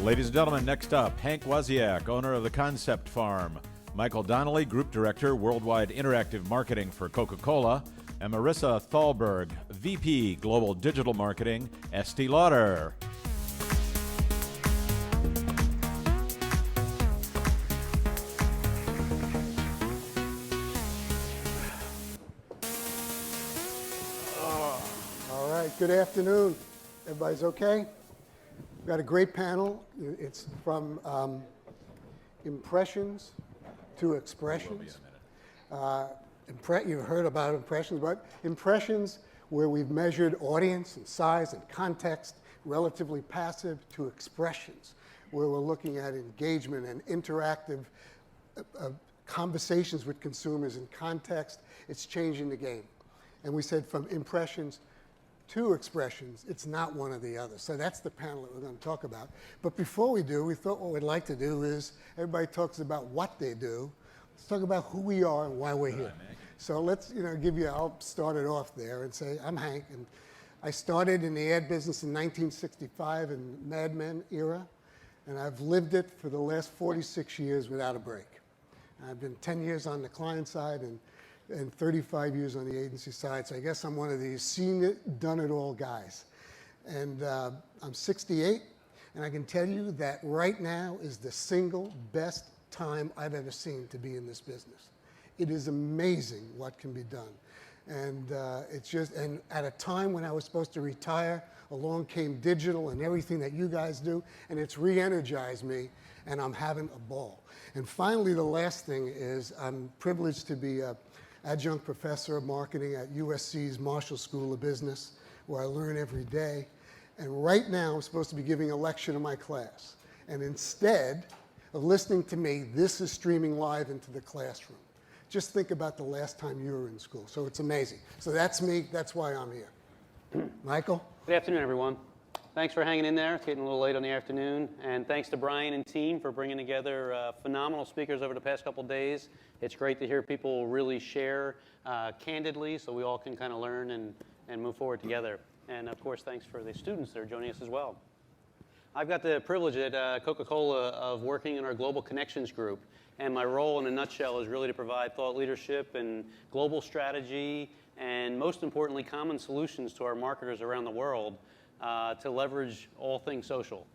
Ladies and gentlemen, next up, Hank Wozniak, owner of the Concept Farm, Michael Donnelly, Group Director, Worldwide Interactive Marketing for Coca-Cola, and Marissa Thalberg, VP, Global Digital Marketing, Estee Lauder. All right, good afternoon. Everybody's okay? We've got a great panel. It's from impressions to expressions. You've heard about impressions, but impressions where we've measured audience and size and context, relatively passive, to expressions where we're looking at engagement and interactive conversations with consumers in context. It's changing the game. And we said from impressions to expressions, it's not one or the other. So that's the panel that we're going to talk about. But before we do, we thought what we'd like to do is, everybody talks about what they do. Let's talk about who we are and why we're here. So let's I'll start it off there and say, I'm Hank, and I started in the ad business in 1965 in Mad Men era, and I've lived it for the last 46 years without a break. I've been 10 years on the client side and 35 years on the agency side, so I guess I'm one of these seen it, done it all guys. And I'm 68, and I can tell you that right now is the single best time I've ever seen to be in this business. It is amazing what can be done. And and at a time when I was supposed to retire, along came digital and everything that you guys do, and it's re-energized me, and I'm having a ball. And finally, the last thing is I'm privileged to be a adjunct professor of marketing at USC's Marshall School of Business, where I learn every day. And right now, I'm supposed to be giving a lecture to my class. And instead of listening to me, this is streaming live into the classroom. Just think about the last time you were in school. So it's amazing. So that's me. That's why I'm here. Michael? Good afternoon, everyone. Thanks for hanging in there. It's getting a little late on the afternoon. And thanks to Brian and team for bringing together phenomenal speakers over the past couple days. It's great to hear people really share candidly so we all can kind of learn and move forward together. And of course, thanks for the students that are joining us as well. I've got the privilege at Coca-Cola of working in our Global Connections group. And my role in a nutshell is really to provide thought leadership and global strategy and most importantly, common solutions to our marketers around the world to leverage all things social.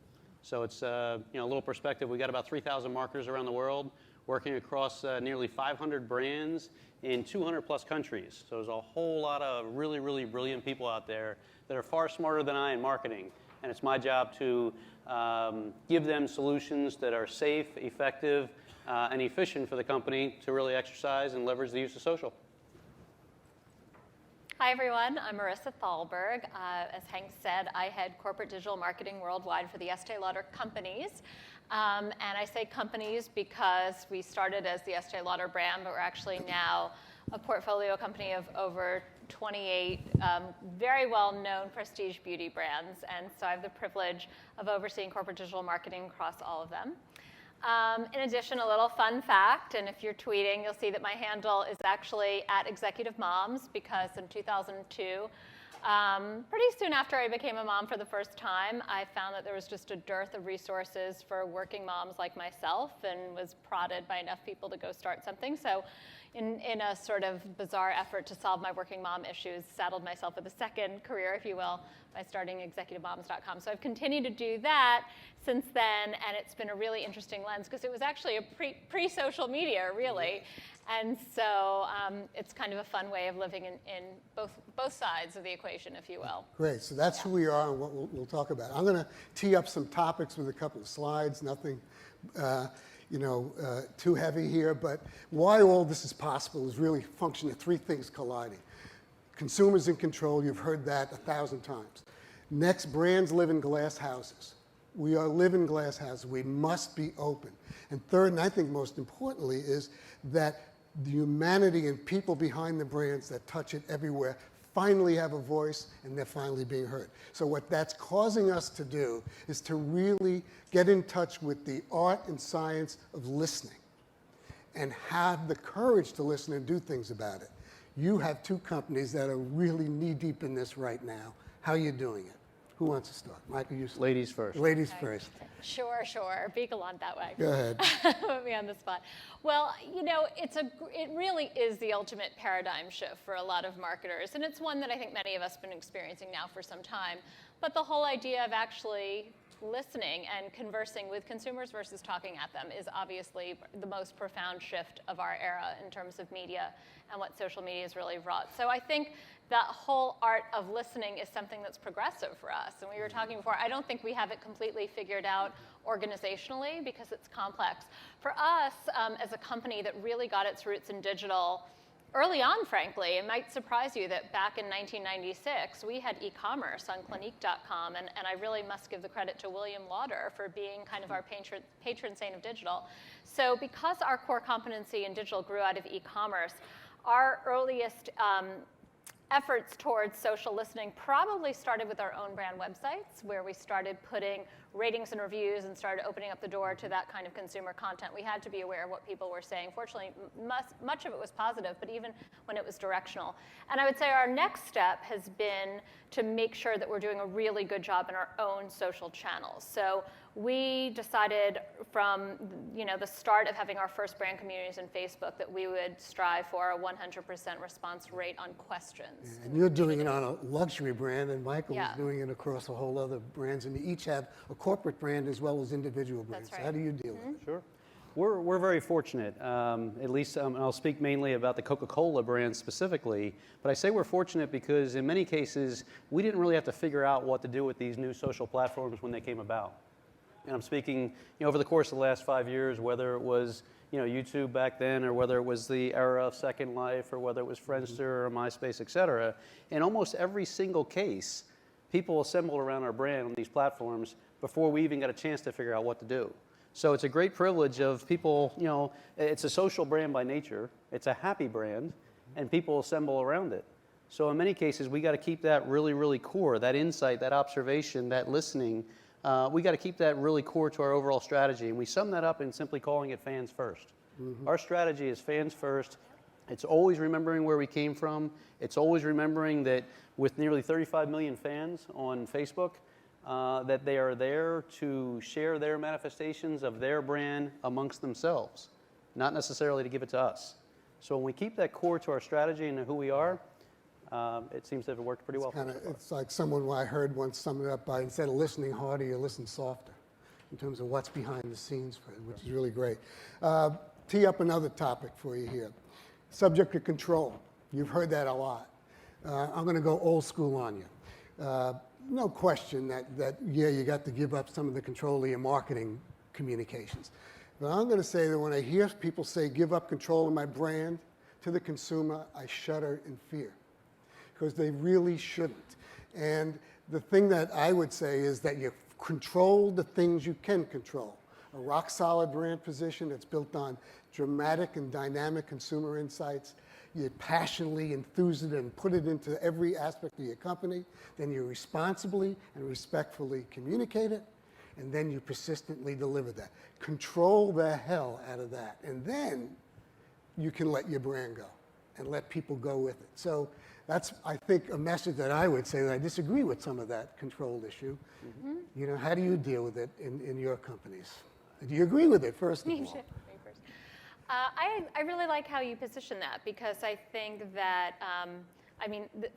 So it's a little perspective. We got about 3,000 marketers around the world working across nearly 500 brands in 200 plus countries. So there's a whole lot of really, really brilliant people out there that are far smarter than I in marketing. And it's my job to give them solutions that are safe, effective, and efficient for the company to really exercise and leverage the use of social. Hi, everyone. I'm Marissa Thalberg. As Hank said, I head corporate digital marketing worldwide for the Estee Lauder companies. And I say companies because we started as the Estee Lauder brand, but we're actually now a portfolio company of over 28 very well-known prestige beauty brands. And so I have the privilege of overseeing corporate digital marketing across all of them. In addition, a little fun fact, and if you're tweeting, you'll see that my handle is actually @ExecutiveMoms because in 2002, pretty soon after I became a mom for the first time, I found that there was just a dearth of resources for working moms like myself and was prodded by enough people to go start something. So in a sort of bizarre effort to solve my working mom issues, saddled myself with a second career, if you will, by starting ExecutiveMoms.com. So I've continued to do that since then, and it's been a really interesting lens because it was actually a pre-social media, really. And so it's kind of a fun way of living in both sides of the equation, if you will. Great. So that's who we are and what we'll talk about. I'm going to tee up some topics with a couple of slides, nothing too heavy here, but why all this is possible is really a function of three things colliding. Consumers in control, you've heard that 1,000 times. Next, brands live in glass houses. We are live in glass houses. We must be open. And third, and I think most importantly, is that the humanity and people behind the brands that touch it everywhere finally have a voice and they're finally being heard. So what that's causing us to do is to really get in touch with the art and science of listening and have the courage to listen and do things about it. You have two companies that are really knee-deep in this right now. How are you doing it? Who wants to start? Michael, you start. Ladies first. Ladies first. Sure. Be gallant that way. Go ahead. Put me on the spot. Well, it really is the ultimate paradigm shift for a lot of marketers, and it's one that I think many of us have been experiencing now for some time. But the whole idea of actually listening and conversing with consumers versus talking at them is obviously the most profound shift of our era in terms of media and what social media has really wrought. So I think that whole art of listening is something that's progressive for us. And we were talking before, I don't think we have it completely figured out organizationally because it's complex. For us, as a company that really got its roots in digital early on, frankly, it might surprise you that back in 1996, we had e-commerce on Clinique.com, and I really must give the credit to William Lauder for being kind of our patron saint of digital. So because our core competency in digital grew out of e-commerce, our earliest efforts towards social listening probably started with our own brand websites, where we started putting ratings and reviews and started opening up the door to that kind of consumer content. We had to be aware of what people were saying. Fortunately, much of it was positive, but even when it was directional. And I would say our next step has been to make sure that we're doing a really good job in our own social channels. So we decided from the start of having our first brand communities in Facebook that we would strive for a 100% response rate on questions. And you're doing it on a luxury brand, and Michael Yeah. is doing it across a whole other brands, and you each have a corporate brand as well as individual brands. That's right. How do you deal with it? Sure. We're very fortunate, at least I'll speak mainly about the Coca-Cola brand specifically, but I say we're fortunate because in many cases, we didn't really have to figure out what to do with these new social platforms when they came about. And I'm speaking over the course of the last 5 years, whether it was YouTube back then, or whether it was the era of Second Life, or whether it was Friendster or MySpace, et cetera. In almost every single case, people assembled around our brand on these platforms before we even got a chance to figure out what to do. So it's a great privilege of people, it's a social brand by nature, it's a happy brand, and people assemble around it. So in many cases, we got to keep that really, really core, that insight, that observation, that listening. We got to keep that really core to our overall strategy, and we sum that up in simply calling it fans first. Our strategy is fans first. It's always remembering where we came from. It's always remembering that with nearly 35 million fans on Facebook, that they are there to share their manifestations of their brand amongst themselves, not necessarily to give it to us. So when we keep that core to our strategy and who we are, it seems to have worked pretty well. It's like someone I heard once sum it up by, instead of listening harder, you listen softer in terms of what's behind the scenes, for it, which is really great. Tee up another topic for you here. Subject of control. You've heard that a lot. I'm going to go old school on you. No question that you got to give up some of the control of your marketing communications. But I'm going to say that when I hear people say give up control of my brand to the consumer, I shudder in fear, because they really shouldn't. And the thing that I would say is that you control the things you can control. A rock solid brand position that's built on dramatic and dynamic consumer insights. You passionately enthuse it and put it into every aspect of your company. Then you responsibly and respectfully communicate it. And then you persistently deliver that. Control the hell out of that. And then you can let your brand go and let people go with it. So that's, I think, a message that I would say that I disagree with some of that control issue. How do you deal with it in your companies? Do you agree with it, first of all? I really like how you position that, because I think that,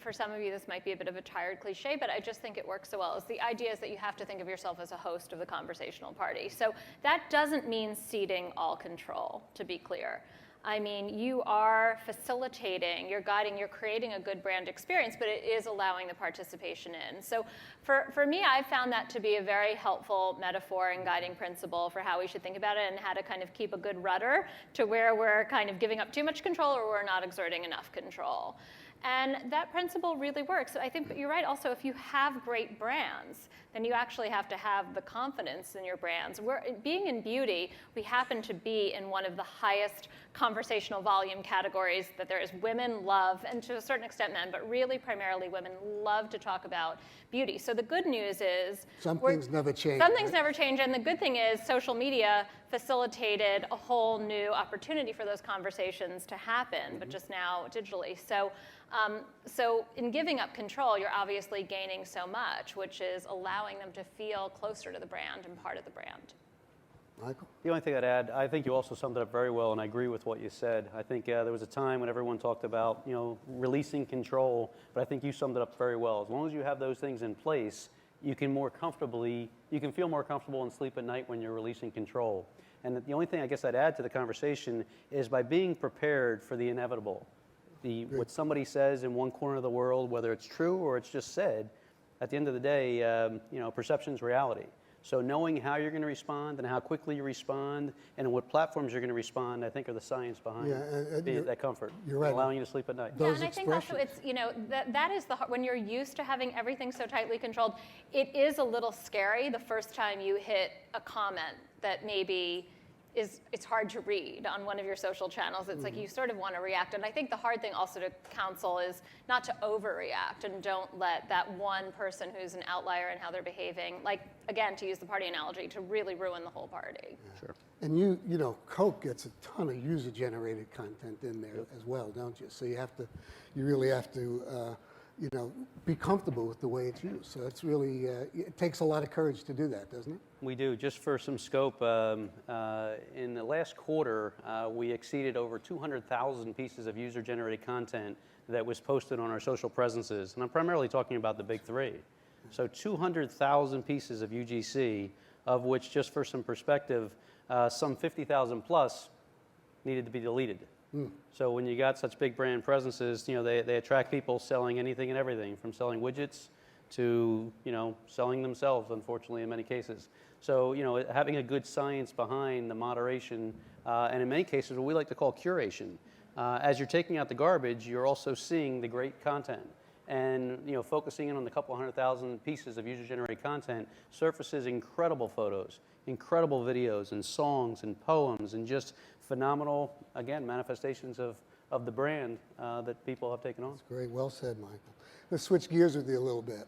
for some of you this might be a bit of a tired cliche, but I just think it works so well. The idea is that you have to think of yourself as a host of the conversational party. So that doesn't mean ceding all control, to be clear. You are facilitating, you're guiding, you're creating a good brand experience, but it is allowing the participation in. So for me, I found that to be a very helpful metaphor and guiding principle for how we should think about it, and how to kind of keep a good rudder to where we're kind of giving up too much control or we're not exerting enough control. And that principle really works. I think you're right also, if you have great brands, then you actually have to have the confidence in your brands. Being in beauty, we happen to be in one of the highest conversational volume categories that there is. Women love, and to a certain extent men, but really primarily women love to talk about beauty. So the good news is Some things never change. Some things right? never change, and the good thing is social media facilitated a whole new opportunity for those conversations to happen, but just now digitally. So in giving up control, you're obviously gaining so much, which is allowing them to feel closer to the brand and part of the brand. Michael? The only thing I'd add, I think you also summed it up very well, and I agree with what you said. I think there was a time when everyone talked about, releasing control, but I think you summed it up very well. As long as you have those things in place, you can feel more comfortable and sleep at night when you're releasing control. And the only thing I guess I'd add to the conversation is by being prepared for the inevitable. What somebody says in one corner of the world, whether it's true or it's just said, at the end of the day, perception's reality. So knowing how you're going to respond and how quickly you respond and what platforms you're going to respond, I think are the science behind that comfort. You're right. Allowing you to sleep at night. Those and I think also it's, that is when you're used to having everything so tightly controlled, it is a little scary the first time you hit a comment that maybe it's hard to read on one of your social channels. It's like you sort of want to react. And I think the hard thing also to counsel is not to overreact and don't let that one person who's an outlier in how they're behaving, like, again, to use the party analogy, to really ruin the whole party. Yeah. Sure. And Coke gets a ton of user-generated content in there as well, don't you? So you really have to, be comfortable with the way it's used. So it's really, it takes a lot of courage to do that, doesn't it? We do. Just for some scope, in the last quarter, we exceeded over 200,000 pieces of user-generated content that was posted on our social presences. And I'm primarily talking about the big three. So 200,000 pieces of UGC, of which, just for some perspective, some 50,000 plus needed to be deleted. So when you got such big brand presences, they attract people selling anything and everything, from selling widgets to selling themselves, unfortunately, in many cases. So having a good science behind the moderation, and in many cases what we like to call curation. As you're taking out the garbage, you're also seeing the great content. And focusing in on the couple 100,000 pieces of user-generated content surfaces incredible photos, incredible videos, and songs, and poems, and just phenomenal, again, manifestations of the brand that people have taken on. That's great. Well said, Michael. Let's switch gears with you a little bit.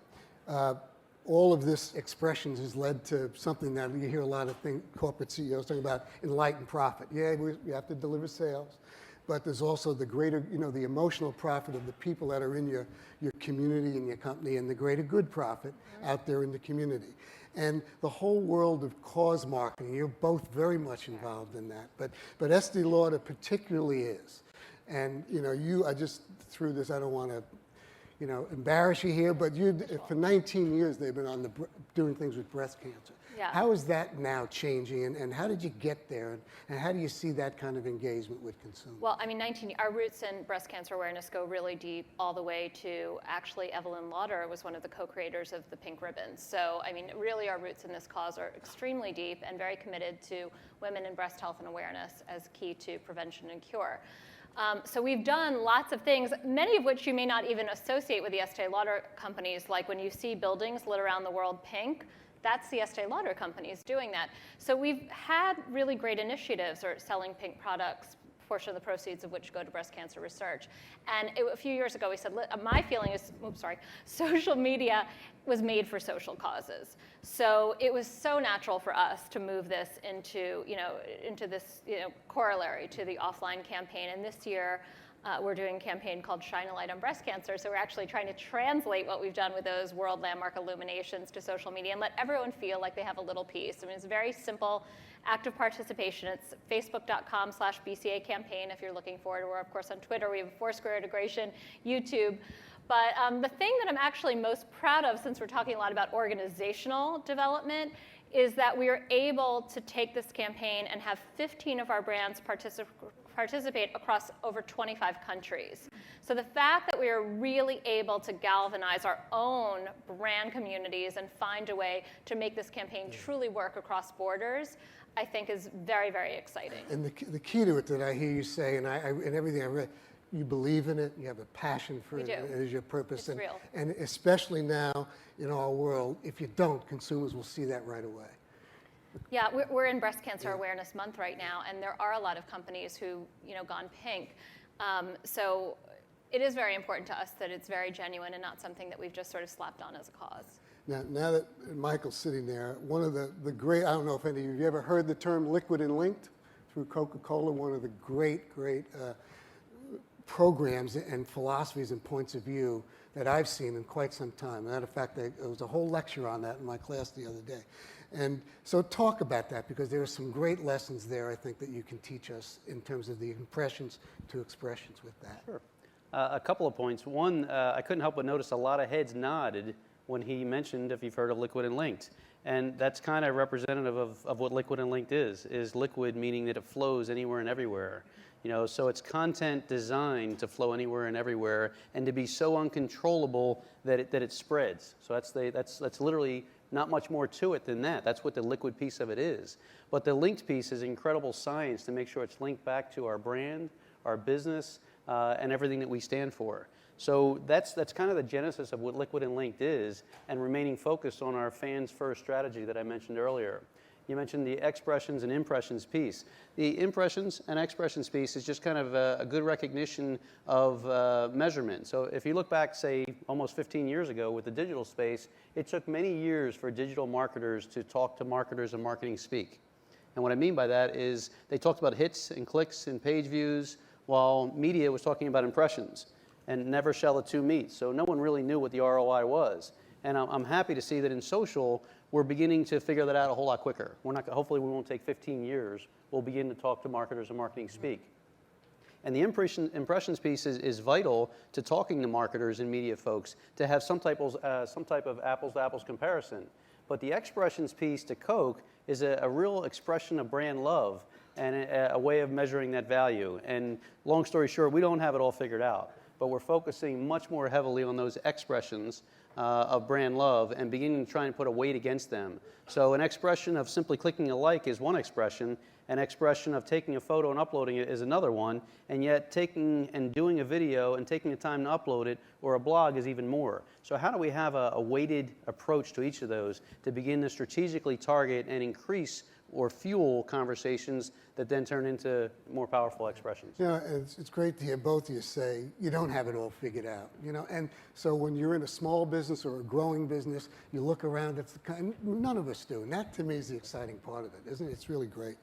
All of this expressions has led to something that you hear a lot of corporate CEOs talking about: enlightened profit. Yeah, we have to deliver sales, but there's also the greater, the emotional profit of the people that are in your community and your company, and the greater good profit out there in the community. And the whole world of cause marketing, you're both very much involved in that, but Estee Lauder particularly is. And I just threw this, I don't want to embarrass you here, but for 19 years they've been doing things with breast cancer. Yeah. How is that now changing, and how did you get there, and how do you see that kind of engagement with consumers? Well, our roots in breast cancer awareness go really deep, all the way to actually Evelyn Lauder was one of the co-creators of the Pink Ribbons. So, really our roots in this cause are extremely deep and very committed to women in breast health and awareness as key to prevention and cure. So we've done lots of things, many of which you may not even associate with the Estee Lauder companies, like when you see buildings lit around the world pink, that's the Estee Lauder companies doing that. So we've had really great initiatives or selling pink products, portion of the proceeds of which go to breast cancer research. And a few years ago we said, my feeling is, social media was made for social causes. So it was so natural for us to move this into this corollary to the offline campaign. And this year, we're doing a campaign called Shine a Light on Breast Cancer. So we're actually trying to translate what we've done with those world landmark illuminations to social media and let everyone feel like they have a little piece. It's a very simple active participation. It's facebook.com/BCA campaign if you're looking for it. Or, of course, on Twitter. We have a Foursquare integration, YouTube. But the thing that I'm actually most proud of, since we're talking a lot about organizational development, is that we are able to take this campaign and have 15 of our brands participate across over 25 countries. So the fact that we are really able to galvanize our own brand communities and find a way to make this campaign truly work across borders, I think is very, very exciting. And the key to it that I hear you say, and everything I read, you believe in it, you have a passion for it as your purpose. It's real. And especially now in our world, if you don't, consumers will see that right away. Yeah, we're in Breast Cancer Awareness Month right now, and there are a lot of companies who, gone pink. So it is very important to us that it's very genuine and not something that we've just sort of slapped on as a cause. Now that Michael's sitting there, one of the great, I don't know if any of you have ever heard the term Liquid and Linked through Coca-Cola, one of the great programs and philosophies and points of view that I've seen in quite some time. Matter of fact, there was a whole lecture on that in my class the other day. And so talk about that, because there are some great lessons there, I think, that you can teach us in terms of the impressions to expressions with that. Sure. A couple of points. One, I couldn't help but notice a lot of heads nodded when he mentioned, if you've heard of Liquid and Linked. And that's kind of representative of what Liquid and Linked is liquid, meaning that it flows anywhere and everywhere. So it's content designed to flow anywhere and everywhere, and to be so uncontrollable that it spreads. So that's literally not much more to it than that. That's what the liquid piece of it is. But the linked piece is incredible science to make sure it's linked back to our brand, our business, and everything that we stand for. So that's kind of the genesis of what Liquid and Linked is, and remaining focused on our fans first strategy that I mentioned earlier. You mentioned the expressions and impressions piece. The impressions and expressions piece is just kind of a good recognition of measurement. So if you look back, say, almost 15 years ago with the digital space, it took many years for digital marketers to talk to marketers and marketing speak. And what I mean by that is they talked about hits and clicks and page views, while media was talking about impressions, and never shall the two meet. So no one really knew what the ROI was. And I'm happy to see that in social, we're beginning to figure that out a whole lot quicker. Hopefully we won't take 15 years. We'll begin to talk to marketers and marketing speak. And the impressions piece is vital to talking to marketers and media folks to have some type of apples to apples comparison. But the expressions piece to Coke is a real expression of brand love and a way of measuring that value. And long story short, we don't have it all figured out, but we're focusing much more heavily on those expressions of brand love and beginning to try and put a weight against them. So an expression of simply clicking a like is one expression, an expression of taking a photo and uploading it is another one, and yet taking and doing a video and taking the time to upload it or a blog is even more. So how do we have a weighted approach to each of those to begin to strategically target and increase or fuel conversations that then turn into more powerful expressions? It's great to hear both of you say you don't have it all figured out. And so when you're in a small business or a growing business, you look around, it's the kind, none of us do. And that to me is the exciting part of it, isn't it? It's really great.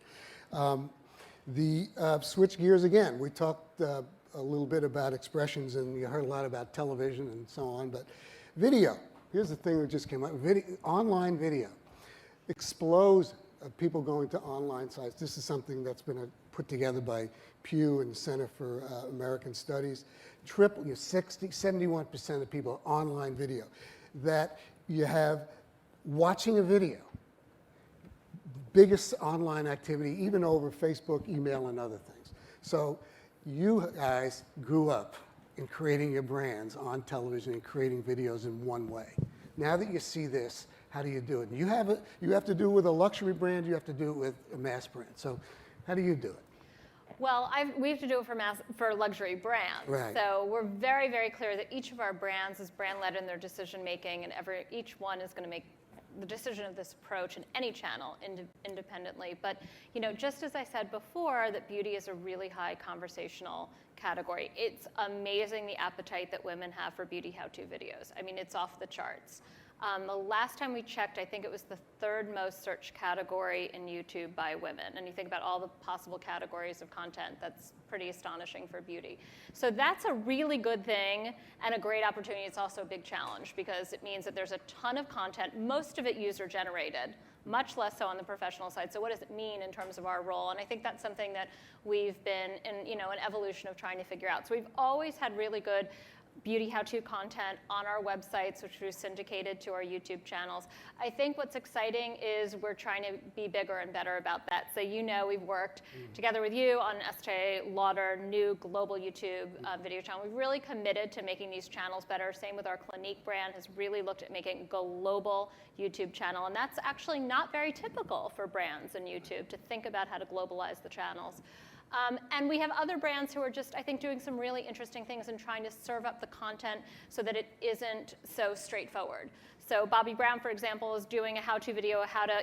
Switch gears again. We talked a little bit about expressions, and you heard a lot about television and so on, but video. Here's the thing that just came up. Online video explodes of people going to online sites. This is something that's been put together by Pew and the Center for American Studies. 71% of people are online video. That you have watching a video, biggest online activity, even over Facebook, email, and other things. So you guys grew up in creating your brands on television and creating videos in one way. Now that you see this, how do you do it? You have to do it with a luxury brand, you have to do it with a mass brand. So how do you do it? Well, we have to do it for luxury brands. Right. So we're very, very clear that each of our brands is brand-led in their decision making, and each one is going to make the decision of this approach in any channel independently. But just as I said before, that beauty is a really high conversational category. It's amazing the appetite that women have for beauty how-to videos. I mean, it's off the charts. The last time we checked, I think it was the third most searched category in YouTube by women. And you think about all the possible categories of content, that's pretty astonishing for beauty. So that's a really good thing and a great opportunity. It's also a big challenge because it means that there's a ton of content, most of it user generated, much less so on the professional side. So what does it mean in terms of our role? And I think that's something that we've been in an evolution of trying to figure out. So we've always had really good beauty how-to content on our websites, which we've syndicated to our YouTube channels. I think what's exciting is we're trying to be bigger and better about that. So we've worked together with you on Estee Lauder new global YouTube video channel. We've really committed to making these channels better. Same with our Clinique brand, has really looked at making a global YouTube channel. And that's actually not very typical for brands in YouTube to think about how to globalize the channels. And we have other brands who are just, I think, doing some really interesting things and trying to serve up the content so that it isn't so straightforward. So Bobbi Brown, for example, is doing a how-to video how to,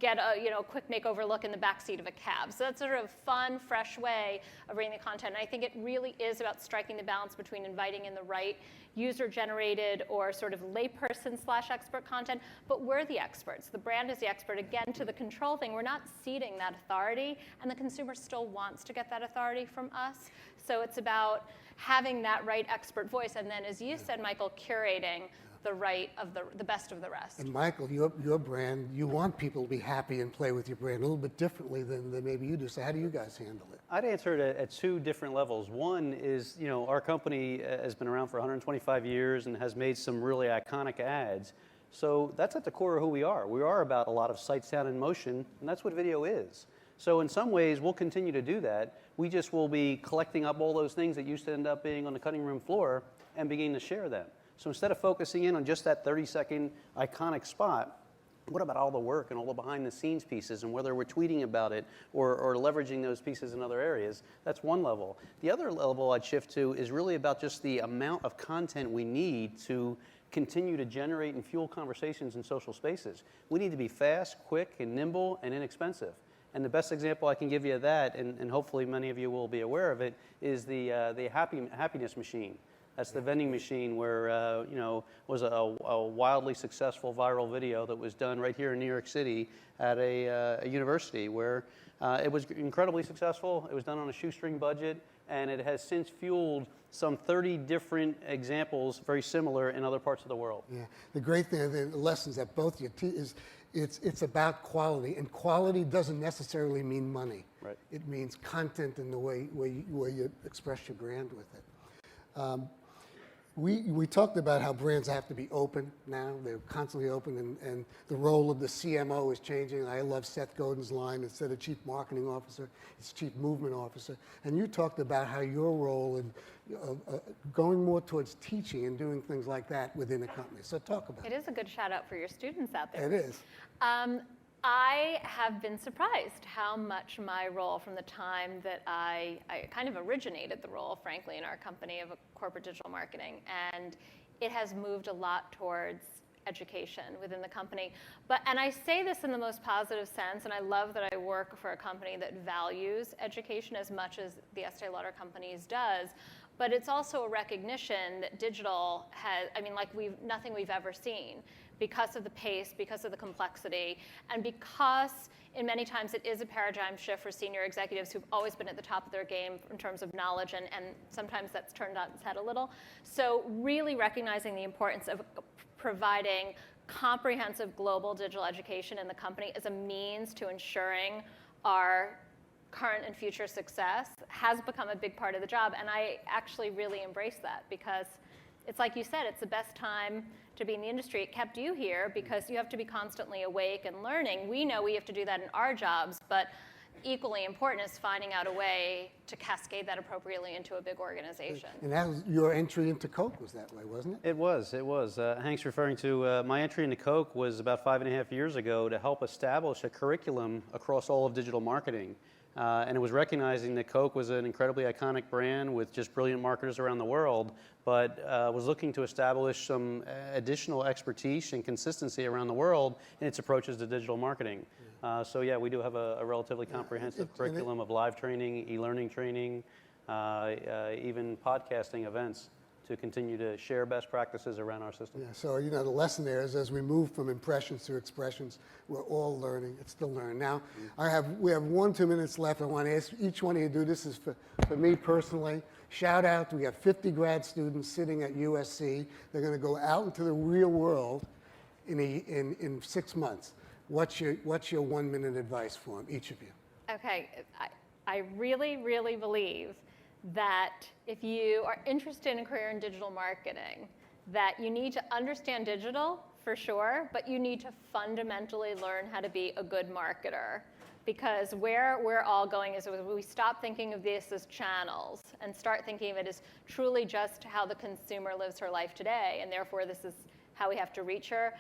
get a, quick makeover look in the backseat of a cab. So that's sort of a fun, fresh way of bringing the content. And I think it really is about striking the balance between inviting in the right user-generated or sort of layperson/expert content, but we're the experts. The brand is the expert. Again, to the control thing, we're not ceding that authority, and the consumer still wants to get that authority from us. So it's about having that right expert voice, and then, as you said, Michael, curating the right of the best of the rest. And Michael, your brand, you want people to be happy and play with your brand a little bit differently than maybe you do. So how do you guys handle it? I'd answer it at two different levels. One is, our company has been around for 125 years and has made some really iconic ads. So that's at the core of who we are. We are about a lot of sight, sound, and motion, and that's what video is. So in some ways, we'll continue to do that. We just will be collecting up all those things that used to end up being on the cutting room floor and beginning to share them. So instead of focusing in on just that 30-second iconic spot, what about all the work and all the behind-the-scenes pieces, and whether we're tweeting about it or leveraging those pieces in other areas? That's one level. The other level I'd shift to is really about just the amount of content we need to continue to generate and fuel conversations in social spaces. We need to be fast, quick, and nimble, and inexpensive. And the best example I can give you of that, and hopefully many of you will be aware of it, is the happiness machine. That's the vending machine where, was a wildly successful viral video that was done right here in New York City at a university where it was incredibly successful. It was done on a shoestring budget, and it has since fueled some 30 different examples very similar in other parts of the world. Yeah, the great thing, the lessons that both you teach is it's about quality, and quality doesn't necessarily mean money. Right. It means content and the way you express your brand with it. We talked about how brands have to be open now. They're constantly open, and the role of the CMO is changing. I love Seth Godin's line. Instead of Chief Marketing Officer, it's Chief Movement Officer. And you talked about how your role in going more towards teaching and doing things like that within a company. So talk about it. It is a good shout out for your students out there. It is. I have been surprised how much my role from the time that I kind of originated the role, frankly, in our company of a corporate digital marketing, and it has moved a lot towards education within the company. And I say this in the most positive sense, and I love that I work for a company that values education as much as the Estee Lauder Companies does. But it's also a recognition that digital has, nothing we've ever seen, because of the pace, because of the complexity, and because in many times it is a paradigm shift for senior executives who've always been at the top of their game in terms of knowledge, and sometimes that's turned on its head a little. So really recognizing the importance of providing comprehensive global digital education in the company as a means to ensuring our current and future success has become a big part of the job, and I actually really embrace that, because it's like you said, it's the best time to be in the industry. It kept you here because you have to be constantly awake and learning. We know we have to do that in our jobs, but equally important is finding out a way to cascade that appropriately into a big organization. And that was your entry into Coke was that way, wasn't it? It was. Hank's referring to my entry into Coke was about 5.5 years ago to help establish a curriculum across all of digital marketing. And it was recognizing that Coke was an incredibly iconic brand with just brilliant marketers around the world, but was looking to establish some additional expertise and consistency around the world in its approaches to digital marketing. So yeah, we do have a relatively comprehensive curriculum of live training, e-learning training, even podcasting events to continue to share best practices around our system. Yeah, so the lesson there is as we move from impressions to expressions, we're all learning. It's still learning. Now, we have 2 minutes left. I want to ask each one of you to do this. Is for me personally. Shout out, we have 50 grad students sitting at USC. They're going to go out into the real world in 6 months. What's your 1 minute advice for them, each of you? Okay, I really, really believe that if you are interested in a career in digital marketing, that you need to understand digital for sure, but you need to fundamentally learn how to be a good marketer. Because where we're all going is we stop thinking of this as channels and start thinking of it as truly just how the consumer lives her life today, and therefore this is how we have to reach her.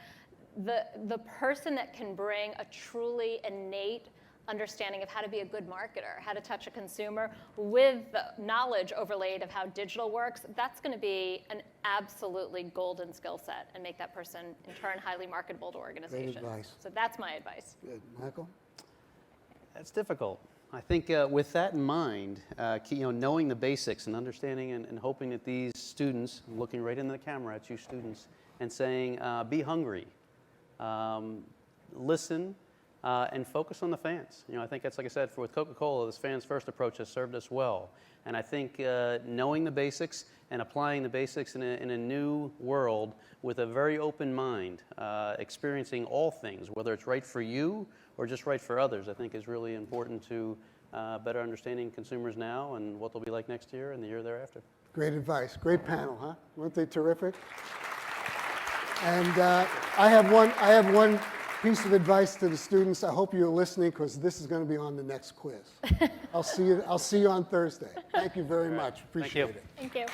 The person that can bring a truly innate understanding of how to be a good marketer, how to touch a consumer with the knowledge overlaid of how digital works, that's going to be an absolutely golden skill set and make that person, in turn, highly marketable to organizations. advice. So that's my advice. Good. Michael? That's difficult. I think with that in mind, knowing the basics and understanding and hoping that these students, looking right into the camera at you students, and saying, be hungry, listen, and focus on the fans. I think that's, like I said, with Coca-Cola, this fans first approach has served us well. And I think knowing the basics and applying the basics in a new world with a very open mind, experiencing all things, whether it's right for you or just right for others, I think is really important to better understanding consumers now and what they'll be like next year and the year thereafter. Great advice. Great panel, huh? Weren't they terrific? And I have one piece of advice to the students. I hope you're listening because this is going to be on the next quiz. I'll see you on Thursday. Thank you very much. Appreciate it. Thank you.